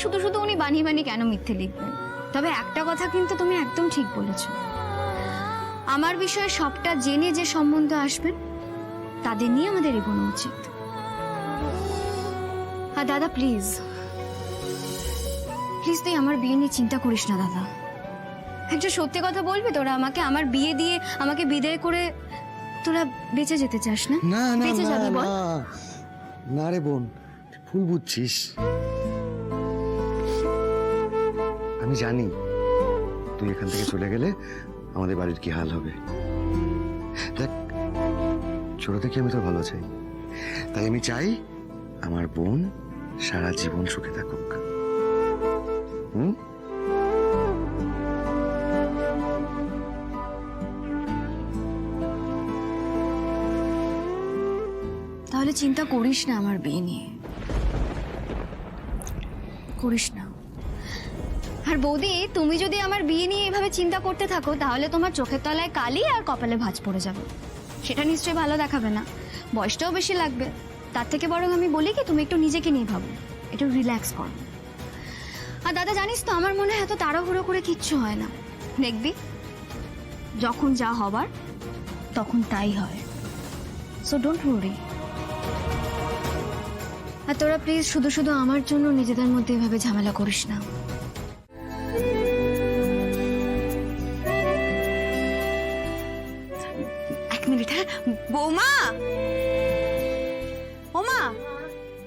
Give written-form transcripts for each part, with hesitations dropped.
শুধু শুধু উনি বানিয়ে বানিয়ে কেন মিথ্যে লিখবেন? তবে একটা কথা কিন্তু তুমি একদম ঠিক বলেছো, আমার বিষয়ে সবটা জেনে যে সম্বন্ধ আসবেন তাদের নিয়ে আমাদের এগোনো উচিত। আর দাদা প্লিজ প্লিজ তুই আমার বিয়ে নিয়ে চিন্তা করিস না দাদা। একটা সত্যি কথা বলবি, তোরা আমাকে আমার বিয়ে দিয়ে আমাকে বিদায় করে তোরা বেঁচে যেতে চাস না? না না বেঁচে না যাবি বল। না না রে বোন, ভুল বুঝছিস। আমি জানি তুই এখান থেকে চলে গেলে আমাদের বাড়ির কি হাল হবে। দেখ, ছোট থেকে আমি তোর ভালো চাই, তাই আমি চাই আমার বোন সারা জীবন সুখে থাকুক। হুম? তাহলে চিন্তা করিস না আমার বিয়ে নিয়ে, করিস না। আর বৌদি, তুমি যদি আমার বিয়ে নিয়ে এভাবে চিন্তা করতে থাকো তাহলে তোমার চোখের তলায় কালি আর কপালে ভাঁজ পড়ে যাবে, সেটা নিশ্চয়ই ভালো দেখাবে না, বয়সটাও বেশি লাগবে। তার থেকে বরং আমি বলি কি, তুমি একটু নিজেকে নিয়ে ভাবো, একটু রিল্যাক্স করো। আর দাদা জানিস তো, আমার মনে হয় এত তাড়াহুড়ো করে কিচ্ছু হয় না, দেখবি যখন যা হবার তখন তাই হয়। So don't worry. আর তোরা প্লিজ শুধু শুধু আমার জন্য নিজেদের মধ্যে এভাবে ঝামেলা করিস না। এক মিনিট। হ্যাঁ বৌমা, ওমা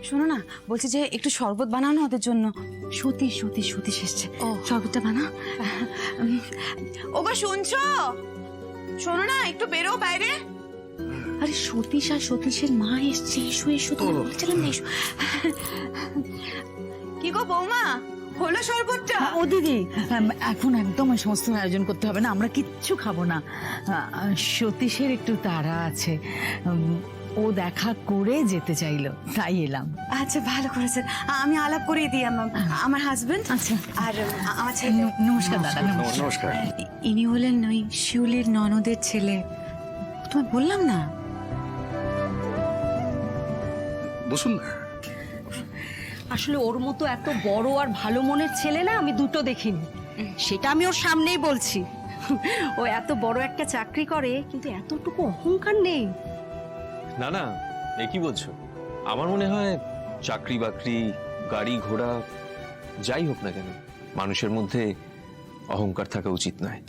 শোনো না, বলছি যে একটু শরবত বানানো ওদের জন্য। সতীশ সতীশ সতীশ এসছে, শরবতটা বানা। ওগো শুনছো? শোনো না, একটু বেরো বাইরে। আরে সতীশ আর সতীশের মা এসছে, এসো এসো, তো বলছিলাম না এসো। কি গো বৌমা, হলো শরবতটা? ও দিদি, এখন একদম ওই সমস্ত আয়োজন করতে হবে না, আমরা কিচ্ছু খাবো না। সতীশের একটু তাড়া আছে, ও দেখা করে যেতে চাইলো, তাই এলাম। আচ্ছা ভালো করেছেন, আমি আলাপ করে দিই আমার হাজবেন্ড। আচ্ছা, আর আমার ছেলে। নমস্কার দাদা। নমস্কার। ইনি হলেন ওই শিউলির ননদের ছেলে, তোমায় বললাম না? বসুন না। আসলে ওর মতো এত বড় আর ভালো মনের ছেলে না আমি দুটো দেখিনি, সেটা আমি ওর সামনেই বলছি। ও এত বড় একটা চাকরি করে কিন্তু এতটুকু অহংকার নেই। না না, এ কি বলছো? আমার মনে হয় চাকরি বাকরি, গাড়ি ঘোড়া যাই হোক না কেন, মানুষের মধ্যে অহংকার থাকা উচিত নয়।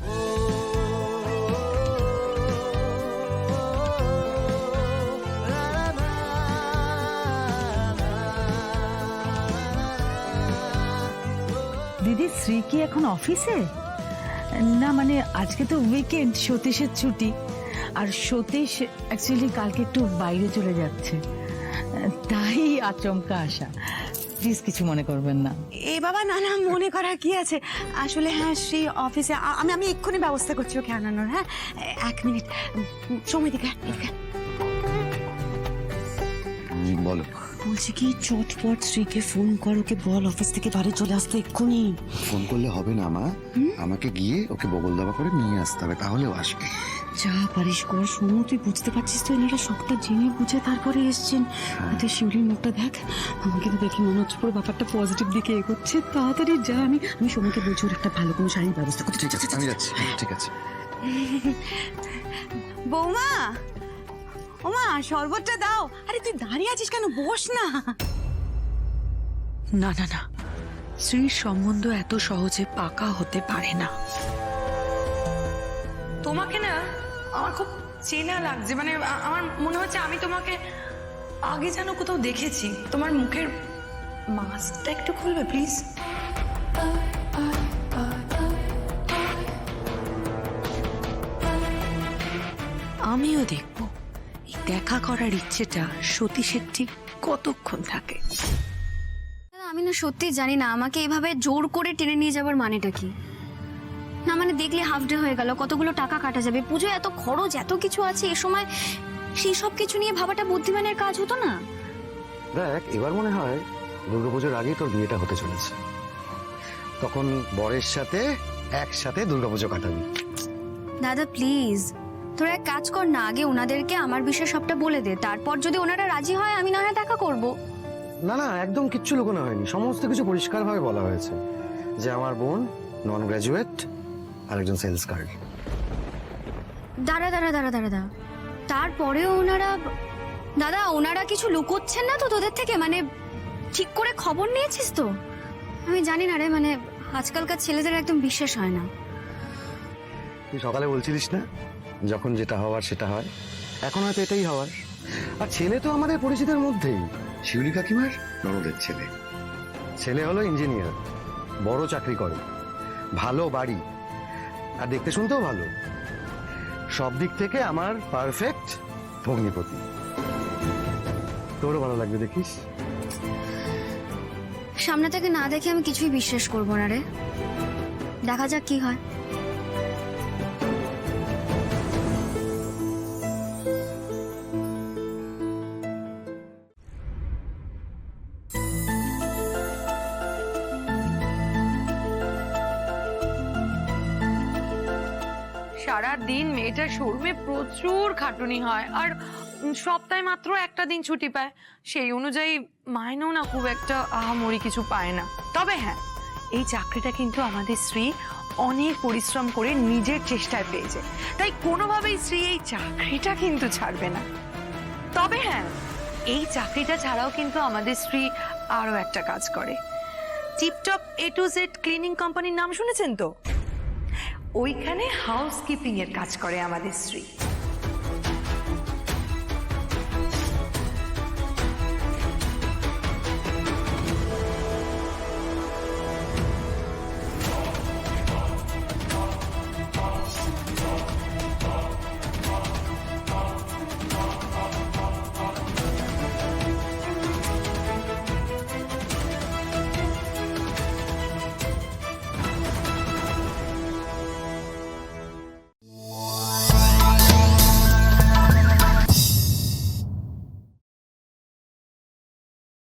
দিদি, শ্রী কি এখন অফিসে? না মানে আজকে তো উইকেন্ড, সতীশের ছুটি, আর সতীশ অ্যাকচুয়ালি কালকে একটু বাইরে চলে যাচ্ছে, তাই আচমকা আসা। প্লিজ কিছু মনে করবেন না। এ বাবা, না না, মনে করা কি আছে, আসলে হ্যাঁ সেই অফিসে আমি এক্ষুনি ব্যবস্থা করছি ওকে আনানোর। হ্যাঁ এক মিনিট, সময় দিকে বলো। বলছি কি, চটপট শ্রীকে ফোন কর, ওকে বল অফিস থেকে বাড়ি চলে আসতে এক্ষুনি। ফোন করলে হবে না মা, আমাকে গিয়ে ওকে বগল দাবা করে নিয়ে আসতে হবে, তাহলেও আসবে। যা পারিস কর। শোনো, তুই বুঝতে পারছিস তো, এনারা সবটা জেনে বুঝে তারপরে এসছেন। ওদের শিউলির মুখটা দেখ, আমাকে তো দেখে মনে হচ্ছে পুরো ব্যাপারটা পজিটিভ দিকে এগোচ্ছে। তাড়াতাড়ি যা, আমি সময়কে বলছি ওর একটা ভালো কোনো শাড়ির ব্যবস্থা করতে। ঠিক আছে, আমি যাচ্ছি। ঠিক আছে। বৌমা, ওমা শরবতটা দাও। আরে তুই দাঁড়িয়ে আছিস কেন, বস না। না না না, শ্রীর সম্বন্ধ এত সহজে পাকা হতে পারে না। তোমাকে না আমার খুব চেনা লাগছে, মানে আমার মনে হচ্ছে আমি তোমাকে আগে যেন কোথাও দেখেছি। তোমার মুখের মাস্কটা একটু খুলবে প্লিজ? আমিও দেখবো এই দেখা করার ইচ্ছেটা সতীশের ঠিক কতক্ষণ থাকে। আমি না সত্যি জানি না আমাকে এভাবে জোর করে টেনে নিয়ে যাবার মানেটা কি। না মানে দেখলে হাফ ডে হয়ে গেল, কতগুলো টাকা কাটা যাবে, পুজো এত খরচ, এত কিছু আছে, এ সময় সেই সব কিছু নিয়ে ভাবাটা বুদ্ধিমানের কাজ হতো না? দেখ, এবার মনে হয় দুর্গাপুজোর আগেই তোর বিয়েটা হতে চলেছে, তখন বরের সাথে একসাথে দুর্গাপুজো কাটাবি। দাদা প্লিজ, তোরা এক কাজ কর না, আগে ওনাদেরকে আমার বিষয়ে সবটা বলে দে, তারপর যদি ওনারা রাজি হয় আমি না হয় দেখা করব। না না, একদম কিচ্ছু লুকোনো হয়নি, সমস্ত কিছু পরিষ্কারভাবে বলা হয়েছে যে আমার বোন নন গ্র্যাজুয়েট আর একজন সেলস গার্ল। দাঁড়া, তারপরেও ওনারা কিছু লুকোচ্ছেন না তো তোদের থেকে? মানে ঠিক করে খবর নিয়েছিস তো? আমি জানি না রে, মানে আজকালকার ছেলেদের একদম বিশ্বাস হয় না। তুই সকালে বলছিলিস না যখন যেটা হওয়ার সেটা হয়, এখন হয়তো এটাই হওয়ার। আর ছেলে তো আমাদের পরিচিতের মধ্যেই, শিউলি কাকিমার ননদের ছেলে। ছেলে হলো ইঞ্জিনিয়ার, বড় চাকরি করে, ভালো বাড়ি, আর দেখতে শুনতেও ভালো। সব দিক থেকে আমার পারফেক্ট ভগ্নিপতি। তোরও ভালো লাগবে দেখিস। সামনে থেকে না দেখে আমি কিছুই বিশ্বাস করবো না রে, দেখা যাক কি হয়। সারা দিন মেয়েটার শোরুমে প্রচুর খাটুনি হয়, আর সপ্তাহে মাত্র একটা দিন ছুটি পায়। সেই অনুযায়ী মাইনেও না খুব একটা আহামরি কিছু পায় না। তবে হ্যাঁ, এই চাকরিটা কিন্তু আমাদের শ্রী অনেক পরিশ্রম করে নিজের চেষ্টায় পেয়েছে, তাই কোনোভাবেই শ্রী এই চাকরিটা কিন্তু ছাড়বে না। তবে হ্যাঁ, এই চাকরিটা ছাড়াও কিন্তু আমাদের শ্রী আরো একটা কাজ করে। Tiptop A to Z cleaning কোম্পানির নাম শুনেছেন তো? ওইখানে হাউসকিপিং এর কাজ করে আমাদের শ্রী।